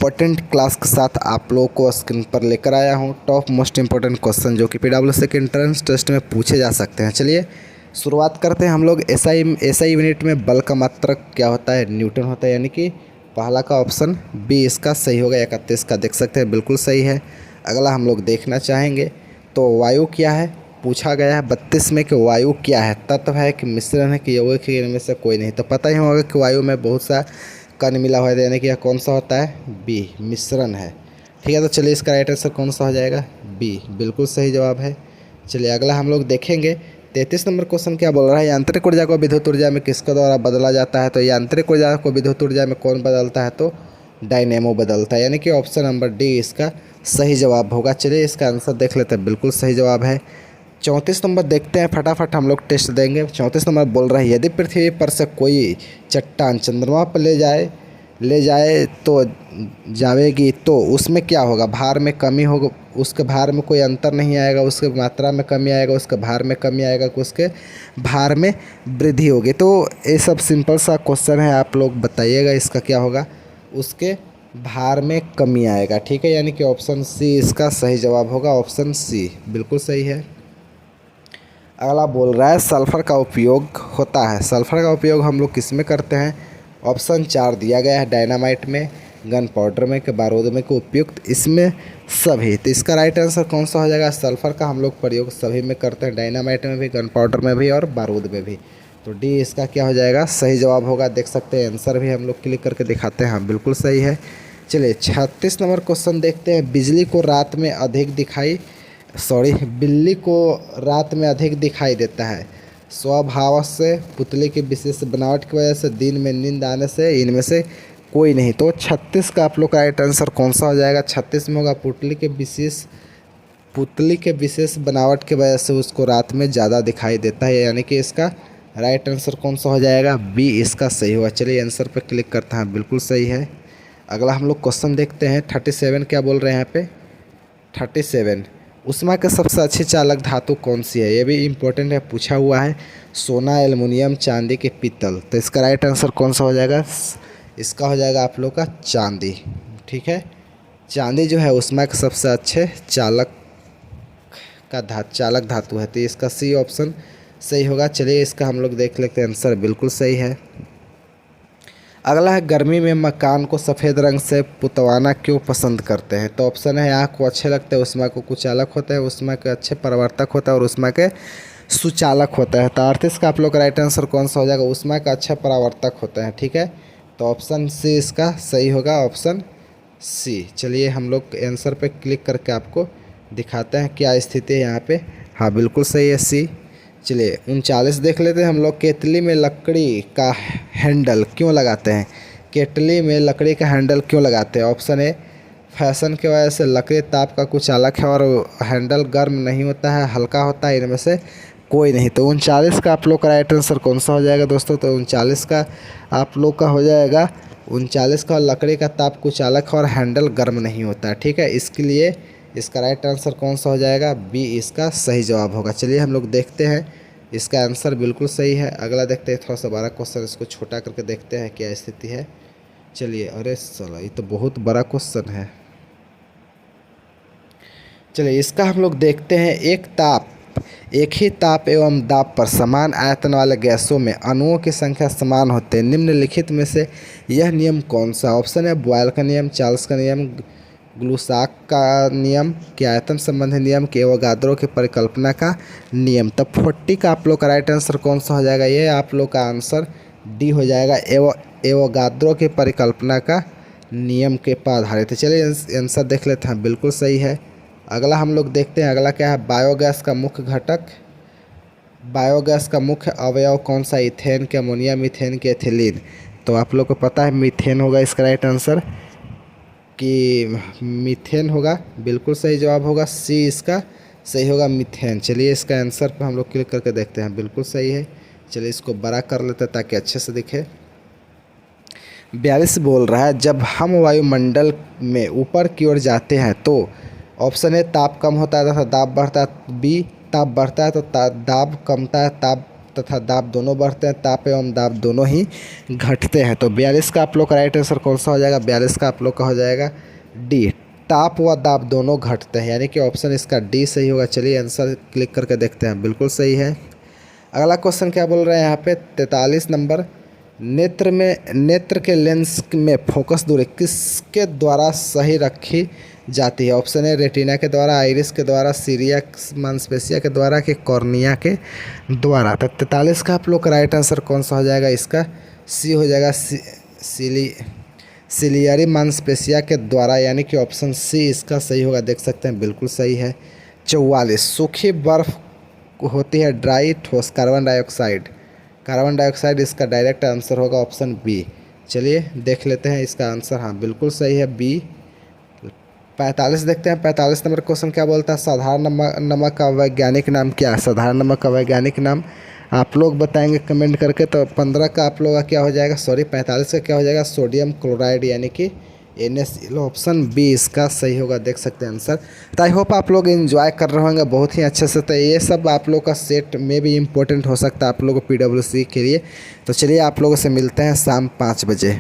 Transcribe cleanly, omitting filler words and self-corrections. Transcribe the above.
Important class के साथ आप लोगों को स्क्रीन पर लेकर आया हूँ टॉप मोस्ट इम्पोर्टेंट क्वेश्चन जो कि पीडब्ल्यूसी के एंट्रेंस टेस्ट में पूछे जा सकते हैं। चलिए शुरुआत करते हैं हम लोग। एसआई यूनिट में बल का मात्रक क्या होता है? न्यूटन होता है, यानी कि पहला का ऑप्शन बी इसका सही होगा। 31 का देख सकते हैं, बिल्कुल सही है। अगला हम लोग देखना चाहेंगे तो वायु क्या है, पूछा गया है 32 में कि वायु क्या है? तत्व है कि मिश्रण है कि यौगिक है? इनमें से कोई नहीं। तो पता ही होगा कि वायु में बहुत सा कण मिला हुआ है, यानी कि यह कौन सा होता है? बी, मिश्रण है। ठीक है, तो चलिए इसका राइट आंसर कौन सा हो जाएगा? बी, बिल्कुल सही जवाब है। चलिए अगला हम लोग देखेंगे 33 नंबर क्वेश्चन क्या बोल रहा है? यांत्रिक ऊर्जा को विद्युत ऊर्जा में किसके द्वारा बदला जाता है? तो यांत्रिक ऊर्जा को विद्युत ऊर्जा में कौन बदलता है? तो डायनेमो बदलता है, यानी कि ऑप्शन नंबर डी इसका सही जवाब होगा। चलिए इसका आंसर देख लेते हैं, बिल्कुल सही जवाब है। 34 नंबर देखते हैं, फटाफट हम लोग टेस्ट देंगे। 34 नंबर बोल रहा है यदि पृथ्वी पर से कोई चट्टान चंद्रमा पर ले जाए तो जाएगी तो उसमें क्या होगा? भार में कमी होगा, उसके भार में कोई अंतर नहीं आएगा, उसके मात्रा में कमी आएगा, उसके भार में कमी आएगा, उसके भार में वृद्धि होगी। तो ये सब सिंपल सा क्वेश्चन है, आप लोग बताइएगा इसका क्या होगा? उसके भार में कमी आएगा। ठीक है, यानी कि ऑप्शन सी इसका सही जवाब होगा। ऑप्शन सी बिल्कुल सही है। अगला बोल रहा है सल्फर का उपयोग होता है। सल्फर का उपयोग हम लोग किस में करते हैं? ऑप्शन 4 दिया गया है, डायनामाइट में, गन पाउडर में, के बारूद में, के उपयुक्त इसमें सभी। तो इसका राइट आंसर कौन सा हो जाएगा? सल्फर का हम लोग प्रयोग सभी में करते हैं, डायनामाइट में भी, गन पाउडर में भी और बारूद में भी। तो डी इसका क्या हो जाएगा? सही जवाब होगा। देख सकते हैं आंसर भी हम लोग क्लिक करके दिखाते हैं, हाँ बिल्कुल सही है। चलिए 36 नंबर क्वेश्चन देखते हैं। बिल्ली को रात में अधिक दिखाई देता है स्वभाव से, पुतले की विशेष बनावट की वजह से, दिन में नींद आने से, इनमें से कोई नहीं। तो 36 का आप लोग का राइट आंसर कौन सा हो जाएगा? 36 में होगा पुतली के विशेष बनावट की वजह से उसको रात में ज़्यादा दिखाई देता है, यानी कि इसका राइट आंसर कौन सा हो जाएगा? बी इसका सही हुआ। चलिए आंसर पर क्लिक करते हैं, बिल्कुल सही है। अगला हम लोग क्वेश्चन देखते हैं 37 क्या बोल रहे हैं यहाँ पे? 37 ऊष्मा के सबसे अच्छी चालक धातु कौन सी है? ये भी इम्पोर्टेंट है, पूछा हुआ है। सोना, एल्युमिनियम, चांदी के पीतल। तो इसका राइट आंसर कौन सा हो जाएगा? इसका हो जाएगा आप लोग का चांदी। ठीक है, चांदी जो है ऊष्मा के सबसे अच्छे चालक धातु है, तो इसका सी ऑप्शन सही होगा। चलिए इसका हम लोग देख लेते हैं, आंसर बिल्कुल सही है। अगला है गर्मी में मकान को सफ़ेद रंग से पुतवाना क्यों पसंद करते हैं? तो ऑप्शन है आँख को अच्छे लगते हैं, ऊष्मा को कुचालक होता है, ऊष्मा के अच्छे परिवर्तक होता है और ऊष्मा के सुचालक होता है। तो 38 का आप लोग का राइट आंसर कौन सा हो जाएगा? ऊष्मा का अच्छा परावर्तक होता है। ठीक है, तो ऑप्शन सी इसका सही होगा, ऑप्शन सी। चलिए हम लोग आंसर पे क्लिक करके आपको दिखाते हैं क्या स्थिति है यहाँ पे। हाँ बिल्कुल सही है, सी। चलिए 39 देख लेते हैं हम लोग। केतली में लकड़ी का हैंडल क्यों लगाते हैं? केतली में लकड़ी का हैंडल क्यों लगाते हैं? ऑप्शन ए फैशन की वजह से, लकड़ी ताप का कुछ अलग है और हैंडल गर्म नहीं होता है, हल्का होता है, इनमें से कोई नहीं। तो 39 का आप लोग का राइट आंसर कौन सा हो जाएगा दोस्तों? तो 39 का आप लोग का हो जाएगा 39 का लकड़ी का ताप कुछ अलग है और हैंडल गर्म नहीं होता है। ठीक है, इसके लिए इसका राइट आंसर कौन सा हो जाएगा? बी इसका सही जवाब होगा। चलिए हम लोग देखते हैं, इसका आंसर बिल्कुल सही है। अगला देखते हैं, थोड़ा सा बड़ा क्वेश्चन, इसको छोटा करके देखते हैं क्या स्थिति है। चलिए, अरे साला ये तो बहुत बड़ा क्वेश्चन है। चलिए इसका हम लोग देखते हैं। एक ही ताप एवं दाब पर समान आयतन वाले गैसों में अणुओं की संख्या समान होते हैं, निम्नलिखित में से यह नियम कौन सा? ऑप्शन है बॉयल का नियम, चार्ल्स का नियम, ग्लूसाक का नियम, के आयतन संबंधी नियम, के एवोगाद्रो की परिकल्पना का नियम। तब 40 का आप लोग का राइट आंसर कौन सा हो जाएगा? ये आप लोग का आंसर डी हो जाएगा, एवोगाद्रो की परिकल्पना का नियम के पर आधारित है। चलिए आंसर देख लेते हैं, बिल्कुल सही है। अगला हम लोग देखते हैं, अगला क्या है? बायोगैस का मुख्य घटक, बायोगैस का मुख्य अवयव कौन सा? इथेन के, अमोनिया, मीथेन के, एथिलीन। तो आप लोग को पता है मीथेन होगा इसका राइट आंसर, कि मीथेन होगा, बिल्कुल सही जवाब होगा। सी इसका सही होगा, मीथेन। चलिए इसका आंसर पर हम लोग क्लिक करके देखते हैं, बिल्कुल सही है। चलिए इसको बड़ा कर लेते हैं ताकि अच्छे से दिखे। 42 बोल रहा है जब हम वायुमंडल में ऊपर की ओर जाते हैं तो ऑप्शन ए ताप कम होता है तथा दाब बढ़ता है, बी ताप बढ़ता है तो दाब कमता है, तथा दाब दोनों बढ़ते हैं, ताप एवं दाब दोनों ही घटते हैं। तो 42 का आप लोग का राइट आंसर कौन सा हो जाएगा? 42 का आप लोग का हो जाएगा डी, ताप व दाब दोनों घटते हैं, यानी कि ऑप्शन इसका डी सही होगा। चलिए आंसर क्लिक करके देखते हैं, बिल्कुल सही है। अगला क्वेश्चन क्या बोल रहे हैं यहाँ पे 43 नंबर, नेत्र के लेंस में फोकस दूरी किसके द्वारा सही रखी जाती है? ऑप्शन है रेटिना के द्वारा, आइरिस के द्वारा, सीरिया मांसपेशिया के द्वारा, कि कॉर्निया के द्वारा। तो 43 का आप लोग का राइट आंसर कौन सा हो जाएगा? इसका सी हो जाएगा, सिलियरी मांसपेशिया के द्वारा, यानी कि ऑप्शन सी इसका सही होगा। देख सकते हैं बिल्कुल सही है। 44 सूखी बर्फ होती है ड्राई ठोस कार्बन डाइऑक्साइड इसका डायरेक्ट आंसर होगा ऑप्शन बी। चलिए देख लेते हैं इसका आंसर। हाँ बिल्कुल सही है, बी। 45 देखते हैं, 45 नंबर क्वेश्चन क्या बोलता है? साधारण नमक का वैज्ञानिक नाम क्या है? साधारण नमक का वैज्ञानिक नाम आप लोग बताएंगे कमेंट करके। तो 15 का आप लोग का क्या हो जाएगा? 45 का क्या हो जाएगा? सोडियम क्लोराइड, यानी कि NaCl, ऑप्शन बी इसका सही होगा। देख सकते हैं आंसर। तो आई होप आप लोग एंजॉय कर रहे होंगे बहुत ही अच्छे से। तो ये सब आप लोग का सेट में भी इम्पोर्टेंट हो सकता है आप लोगों को PWC के लिए। तो चलिए आप लोगों से मिलते हैं शाम 5 बजे।